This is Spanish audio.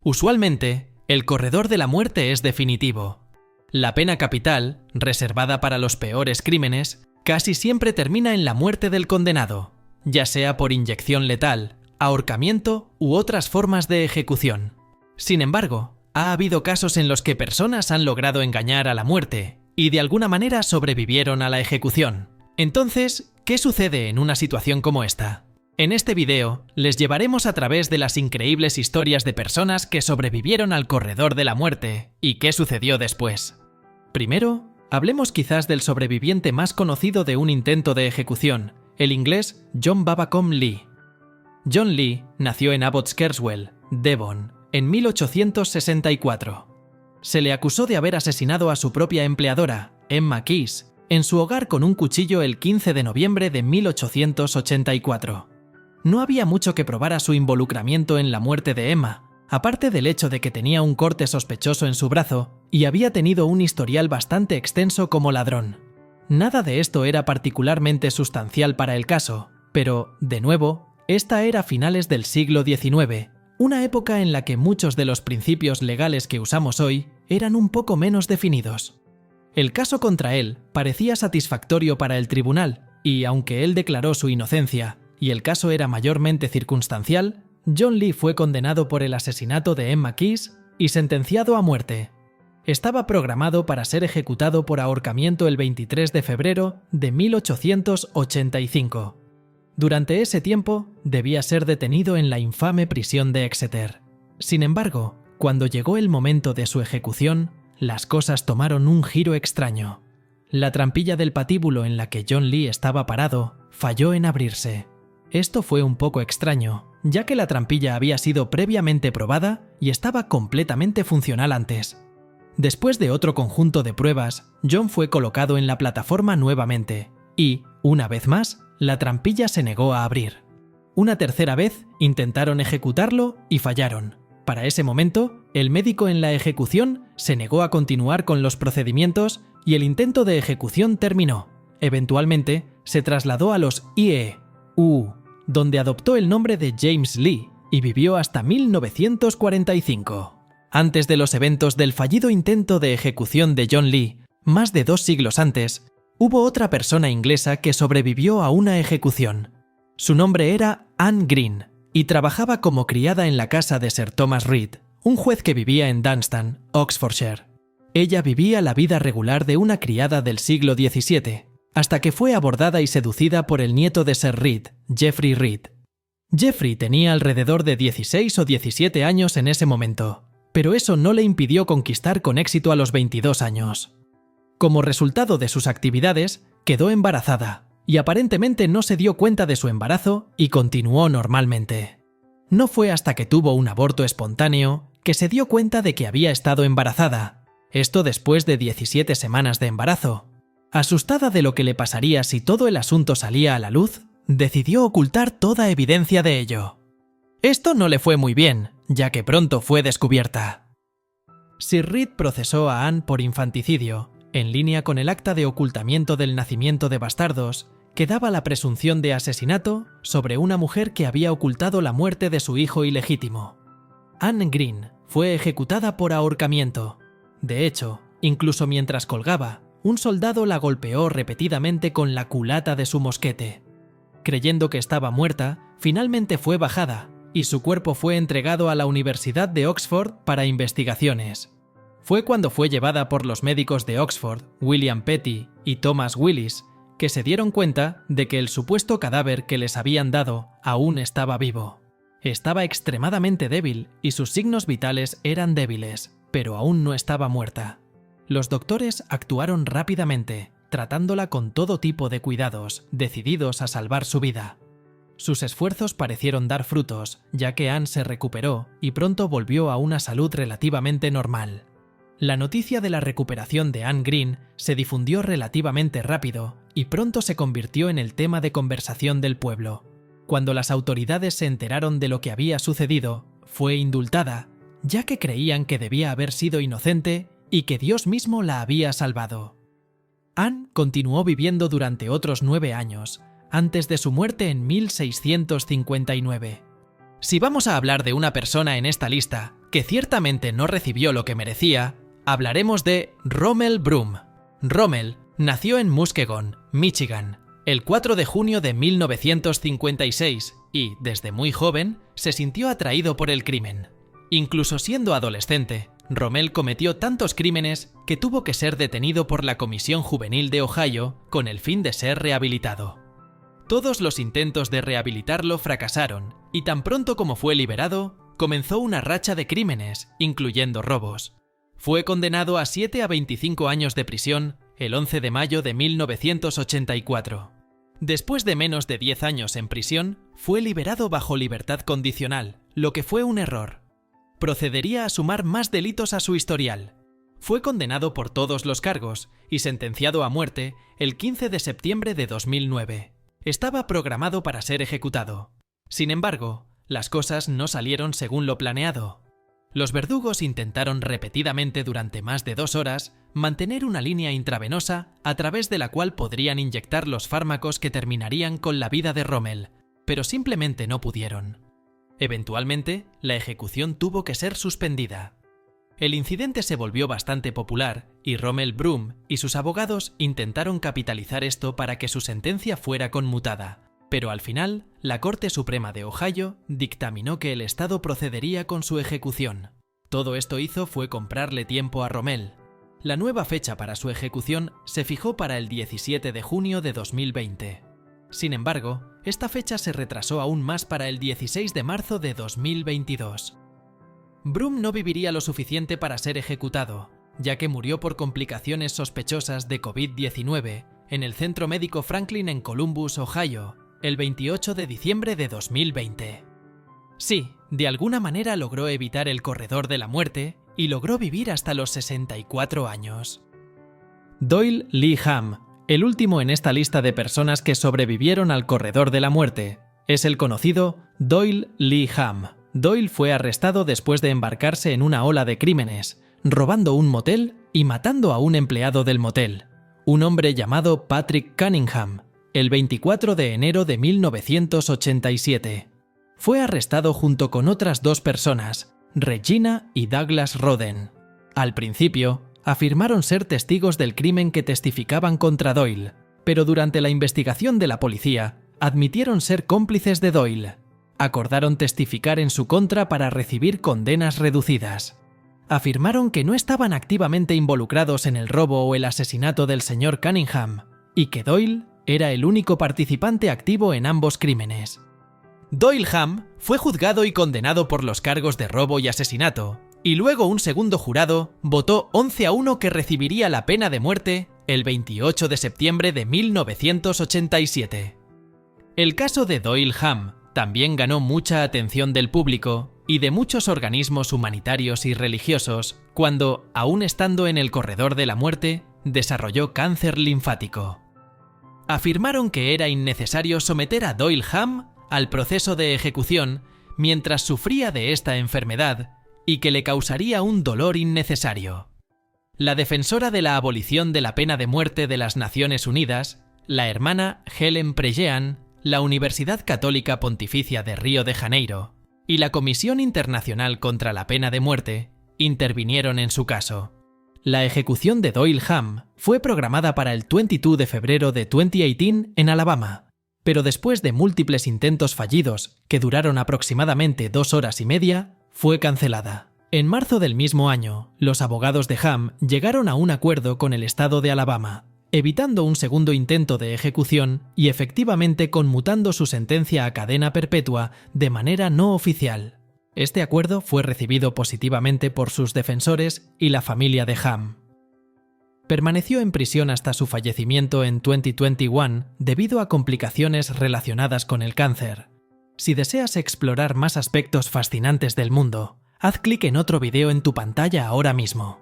Usualmente, el corredor de la muerte es definitivo. La pena capital, reservada para los peores crímenes, casi siempre termina en la muerte del condenado, ya sea por inyección letal, ahorcamiento u otras formas de ejecución. Sin embargo, ha habido casos en los que personas han logrado engañar a la muerte y de alguna manera sobrevivieron a la ejecución. Entonces, ¿qué sucede en una situación como esta? En este video, les llevaremos a través de las increíbles historias de personas que sobrevivieron al corredor de la muerte y qué sucedió después. Primero, hablemos quizás del sobreviviente más conocido de un intento de ejecución, el inglés John Babacom Lee. John Lee nació en Abbots Kerswell, Devon, en 1864. Se le acusó de haber asesinado a su propia empleadora, Emma Keyes, en su hogar con un cuchillo el 15 de noviembre de 1884. No había mucho que probar a su involucramiento en la muerte de Emma, aparte del hecho de que tenía un corte sospechoso en su brazo y había tenido un historial bastante extenso como ladrón. Nada de esto era particularmente sustancial para el caso, pero, de nuevo, esta era finales del siglo XIX, una época en la que muchos de los principios legales que usamos hoy eran un poco menos definidos. El caso contra él parecía satisfactorio para el tribunal y, aunque él declaró su inocencia y el caso era mayormente circunstancial, John Lee fue condenado por el asesinato de Emma Keyes y sentenciado a muerte. Estaba programado para ser ejecutado por ahorcamiento el 23 de febrero de 1885. Durante ese tiempo, debía ser detenido en la infame prisión de Exeter. Sin embargo, cuando llegó el momento de su ejecución, las cosas tomaron un giro extraño. La trampilla del patíbulo en la que John Lee estaba parado falló en abrirse. Esto fue un poco extraño, ya que la trampilla había sido previamente probada y estaba completamente funcional antes. Después de otro conjunto de pruebas, John fue colocado en la plataforma nuevamente y, una vez más, la trampilla se negó a abrir. Una tercera vez intentaron ejecutarlo y fallaron. Para ese momento, el médico en la ejecución se negó a continuar con los procedimientos y el intento de ejecución terminó. Eventualmente, se trasladó a los IE-U, donde adoptó el nombre de James Lee y vivió hasta 1945. Antes de los eventos del fallido intento de ejecución de John Lee, más de 2 siglos antes, hubo otra persona inglesa que sobrevivió a una ejecución. Su nombre era Anne Green y trabajaba como criada en la casa de Sir Thomas Reed, un juez que vivía en Dunstan, Oxfordshire. Ella vivía la vida regular de una criada del siglo XVII, hasta que fue abordada y seducida por el nieto de Sir Reed, Geoffrey Reed. Geoffrey tenía alrededor de 16 o 17 años en ese momento, pero eso no le impidió conquistar con éxito a los 22 años. Como resultado de sus actividades, quedó embarazada, y aparentemente no se dio cuenta de su embarazo y continuó normalmente. No fue hasta que tuvo un aborto espontáneo que se dio cuenta de que había estado embarazada, esto después de 17 semanas de embarazo. Asustada de lo que le pasaría si todo el asunto salía a la luz, decidió ocultar toda evidencia de ello. Esto no le fue muy bien, ya que pronto fue descubierta. Sir Reed procesó a Anne por infanticidio, en línea con el acta de ocultamiento del nacimiento de bastardos, que daba la presunción de asesinato sobre una mujer que había ocultado la muerte de su hijo ilegítimo. Anne Green fue ejecutada por ahorcamiento. De hecho, incluso mientras colgaba, un soldado la golpeó repetidamente con la culata de su mosquete. Creyendo que estaba muerta, finalmente fue bajada y su cuerpo fue entregado a la Universidad de Oxford para investigaciones. Fue cuando fue llevada por los médicos de Oxford, William Petty y Thomas Willis, que se dieron cuenta de que el supuesto cadáver que les habían dado aún estaba vivo. Estaba extremadamente débil y sus signos vitales eran débiles, pero aún no estaba muerta. Los doctores actuaron rápidamente, tratándola con todo tipo de cuidados, decididos a salvar su vida. Sus esfuerzos parecieron dar frutos, ya que Anne se recuperó y pronto volvió a una salud relativamente normal. La noticia de la recuperación de Anne Green se difundió relativamente rápido y pronto se convirtió en el tema de conversación del pueblo. Cuando las autoridades se enteraron de lo que había sucedido, fue indultada, ya que creían que debía haber sido inocente y que Dios mismo la había salvado. Anne continuó viviendo durante otros 9 años, antes de su muerte en 1659. Si vamos a hablar de una persona en esta lista que ciertamente no recibió lo que merecía, hablaremos de Rommel Broom. Rommel nació en Muskegon, Michigan, el 4 de junio de 1956 y, desde muy joven, se sintió atraído por el crimen. Incluso siendo adolescente, Rommel cometió tantos crímenes que tuvo que ser detenido por la Comisión Juvenil de Ohio con el fin de ser rehabilitado. Todos los intentos de rehabilitarlo fracasaron y tan pronto como fue liberado, comenzó una racha de crímenes, incluyendo robos. Fue condenado a 7 a 25 años de prisión el 11 de mayo de 1984. Después de menos de 10 años en prisión, fue liberado bajo libertad condicional, lo que fue un error. Procedería a sumar más delitos a su historial. Fue condenado por todos los cargos y sentenciado a muerte el 15 de septiembre de 2009. Estaba programado para ser ejecutado. Sin embargo, las cosas no salieron según lo planeado. Los verdugos intentaron repetidamente durante más de 2 horas mantener una línea intravenosa a través de la cual podrían inyectar los fármacos que terminarían con la vida de Rommel, pero simplemente no pudieron. Eventualmente, la ejecución tuvo que ser suspendida. El incidente se volvió bastante popular y Rommel Broom y sus abogados intentaron capitalizar esto para que su sentencia fuera conmutada, pero al final, la Corte Suprema de Ohio dictaminó que el Estado procedería con su ejecución. Todo esto hizo fue comprarle tiempo a Rommel. La nueva fecha para su ejecución se fijó para el 17 de junio de 2020. Sin embargo, esta fecha se retrasó aún más para el 16 de marzo de 2022. Broom no viviría lo suficiente para ser ejecutado, ya que murió por complicaciones sospechosas de COVID-19 en el Centro Médico Franklin en Columbus, Ohio, el 28 de diciembre de 2020. Sí, de alguna manera logró evitar el corredor de la muerte y logró vivir hasta los 64 años. Doyle Lee Hamm, el último en esta lista de personas que sobrevivieron al corredor de la muerte, es el conocido Doyle Lee Hamm. Doyle fue arrestado después de embarcarse en una ola de crímenes, robando un motel y matando a un empleado del motel, un hombre llamado Patrick Cunningham, el 24 de enero de 1987. Fue arrestado junto con otras 2 personas, Regina y Douglas Roden. Al principio, afirmaron ser testigos del crimen que testificaban contra Doyle, pero durante la investigación de la policía, admitieron ser cómplices de Doyle. Acordaron testificar en su contra para recibir condenas reducidas. Afirmaron que no estaban activamente involucrados en el robo o el asesinato del señor Cunningham, y que Doyle era el único participante activo en ambos crímenes. Doyle Hamm fue juzgado y condenado por los cargos de robo y asesinato, y luego un segundo jurado votó 11-1 que recibiría la pena de muerte el 28 de septiembre de 1987. El caso de Doyle Hamm también ganó mucha atención del público y de muchos organismos humanitarios y religiosos cuando, aún estando en el corredor de la muerte, desarrolló cáncer linfático. Afirmaron que era innecesario someter a Doyle Hamm al proceso de ejecución mientras sufría de esta enfermedad y que le causaría un dolor innecesario. La defensora de la abolición de la pena de muerte de las Naciones Unidas, la hermana Helen Prejean, la Universidad Católica Pontificia de Río de Janeiro y la Comisión Internacional contra la Pena de Muerte intervinieron en su caso. La ejecución de Doyle Hamm fue programada para el 22 de febrero de 2018 en Alabama, pero después de múltiples intentos fallidos que duraron aproximadamente 2 horas y media, fue cancelada. En marzo del mismo año, los abogados de Hamm llegaron a un acuerdo con el estado de Alabama, evitando un segundo intento de ejecución y efectivamente conmutando su sentencia a cadena perpetua de manera no oficial. Este acuerdo fue recibido positivamente por sus defensores y la familia de Hamm. Permaneció en prisión hasta su fallecimiento en 2021 debido a complicaciones relacionadas con el cáncer. Si deseas explorar más aspectos fascinantes del mundo, haz clic en otro video en tu pantalla ahora mismo.